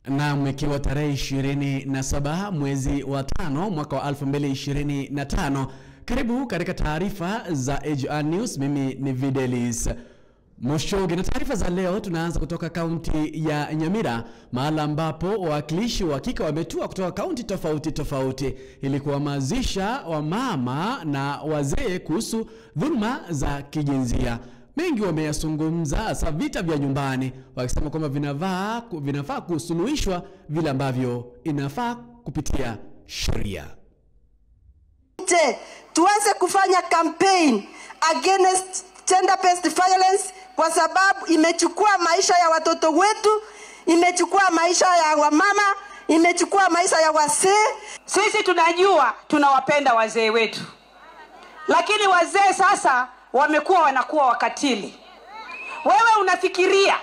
Na mkiwa tarehe 27 mwezi wa 5 mwaka wa 2025, karibu katika taarifa za AGR News. Mimi ni Videlis Moshoge, na taarifa za leo tunaanza kutoka kaunti ya Nyamira, mahali ambapo wawakilishi wa kike wametua kutoka kaunti tofauti ili kuhamasisha wamama na wazee kuhusu dhulma za kijinsia. Mengi wameyazungumza hasa vita vya nyumbani, wakisema kwamba vinafaa kusuluhishwa vile ambavyo inafaa kupitia sheria. Tuanze kufanya campaign against gender-based violence, kwa sababu imechukua maisha ya watoto wetu, imechukua maisha ya wamama, imechukua maisha ya wazee. Sisi tunajua tunawapenda wazee wetu, lakini wazee sasa wanakuwa wakatili. Wewe unafikiria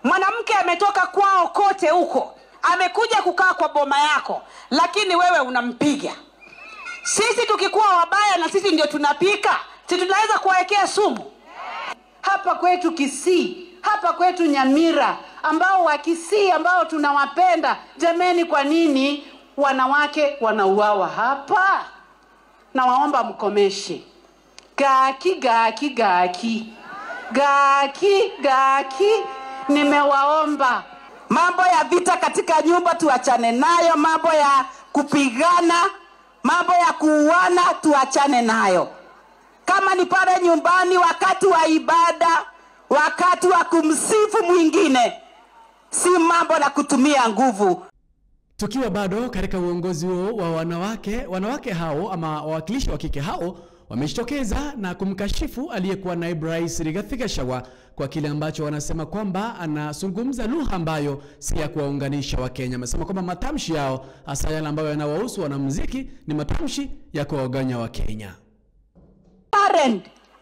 mwanamke ametoka kwao kote huko, amekuja kukaa kwa boma yako, lakini wewe unampiga. Sisi tukikuwa wabaya na sisi ndio tunapika, sisi tunaweza kuwekea sumu. Hapa kwetu Kisii, hapa kwetu Nyamira, ambao wa Kisii ambao tunawapenda, jameni, kwa nini wanawake wanauawa hapa? Na waomba mkomeshe. Gaki, nimewaomba. Mambo ya vita katika nyumba tuachane nayo, mambo ya kupigana, mambo ya kuuana tuachane nayo. Kama ni pale nyumbani wakati wa ibada, wakati wa kumsifu mwingine, si mambo na kutumia nguvu. Tukiwa bado katika uongozi huo wa wanawake hao ama wawakilishi wa kike hao wamejitokeza na kumkashifu aliyekuwa naibu rais Rigathi Gachagua kwa kile ambacho wanasema kwamba anazungumza lugha ambayo si ya kuwaunganisha Wakenya. Wamesema kwamba matamshi yao, hasa yale ambayo yanawahusu wanamuziki, ni matamshi ya kuwaganya Wakenya.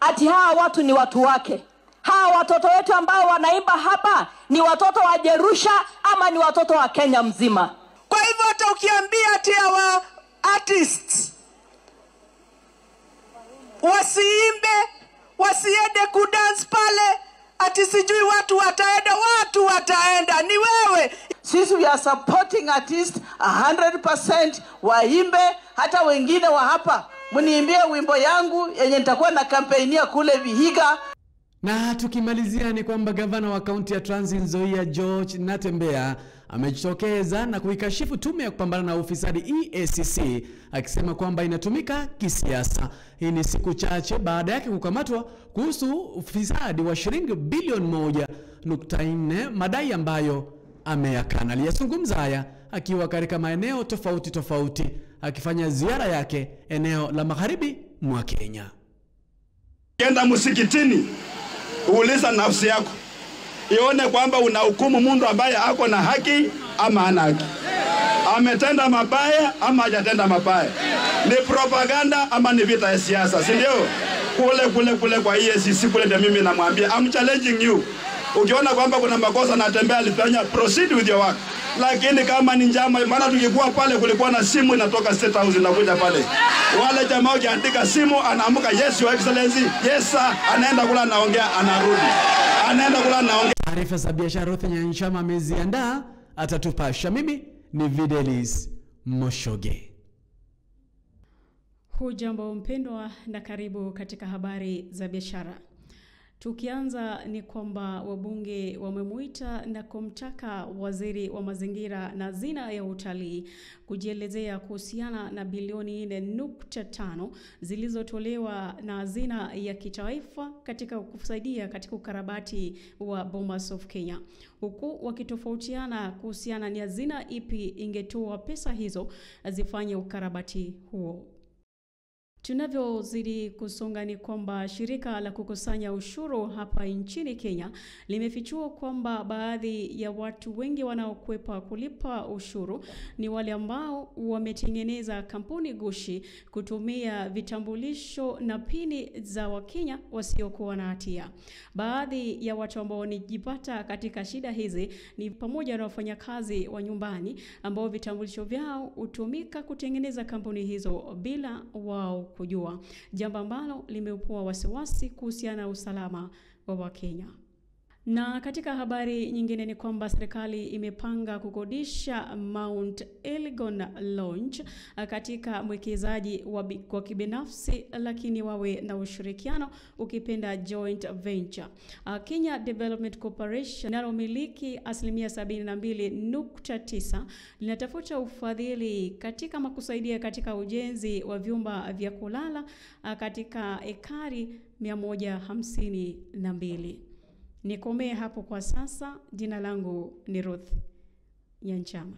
Ati hawa watu ni watu wake. Hawa watoto wetu ambao wanaimba hapa ni watoto wa Jerusha ama ni watoto wa Kenya mzima? Kwa hivyo hata ukiambia ati hawa artists wasiimbe, wasiende kudance pale, ati sijui watu wataenda, ni wewe. Sisi we are supporting artists 100%, waimbe. Hata wengine wa hapa mniimbie wimbo yangu yenye nitakuwa na kampeinia kule Vihiga. Na tukimalizia ni kwamba gavana wa kaunti ya Trans Nzoia George Natembeya amejitokeza na kuikashifu tume ya kupambana na ufisadi EACC, akisema kwamba inatumika kisiasa. Hii ni siku chache baada yake kukamatwa kuhusu ufisadi wa shilingi bilioni 1.4, madai ambayo ameyakana. Aliyazungumza haya akiwa katika maeneo tofauti akifanya ziara yake eneo la magharibi mwa Kenya. Kenda msikitini, uuliza nafsi yako, ione kwamba unahukumu mtu ambaye ako na haki ama hana haki. Ametenda mabaya ama hajatenda mabaya. Ni propaganda ama ni vita ya siasa, si ndio? Kule kwa EACC kule, ndio mimi namwambia, I'm challenging you. Ukiona kwamba kuna makosa Natembeya alifanya, proceed with your work. Lakini kama ni njama, maana tukikuwa pale kulikuwa na simu inatoka State House inakuja pale. Wale jamaa wakiandika simu, anaamka yes your excellency, yes sir, anaenda kula anaongea, anarudi. Anaenda kula anaongea. Taarifa za biashara Ruthi Nyanchama ameziandaa, atatupasha. Mimi ni Videlis Moshoge. Hujambo mpendwa na karibu katika habari za biashara. Tukianza ni kwamba wabunge wamemuita na kumtaka waziri wa mazingira na hazina ya utalii kujielezea kuhusiana na bilioni 4.5 zilizotolewa na hazina ya kitaifa katika kusaidia katika ukarabati wa Bomas of Kenya, huku wakitofautiana kuhusiana ni hazina ipi ingetoa pesa hizo zifanye ukarabati huo. Tunavyozidi kusonga ni kwamba shirika la kukusanya ushuru hapa nchini Kenya limefichua kwamba baadhi ya watu wengi wanaokwepa kulipa ushuru ni wale ambao wametengeneza kampuni gushi kutumia vitambulisho na pini za Wakenya wasiokuwa na hatia. Baadhi ya watu ambao wanajipata katika shida hizi ni pamoja na wafanyakazi wa nyumbani ambao vitambulisho vyao hutumika kutengeneza kampuni hizo bila wao kujua, jambo ambalo limeupua wasiwasi kuhusiana na usalama wa Wakenya. Na katika habari nyingine ni kwamba serikali imepanga kukodisha Mount Elgon Launch katika mwekezaji wa kibinafsi, lakini wawe na ushirikiano, ukipenda joint venture. Kenya Development Corporation linalomiliki 72.9% linatafuta ufadhili katika kusaidia katika ujenzi wa vyumba vya kulala katika ekari 152. Nikomee hapo kwa sasa. Jina langu ni Ruth Nyanchama.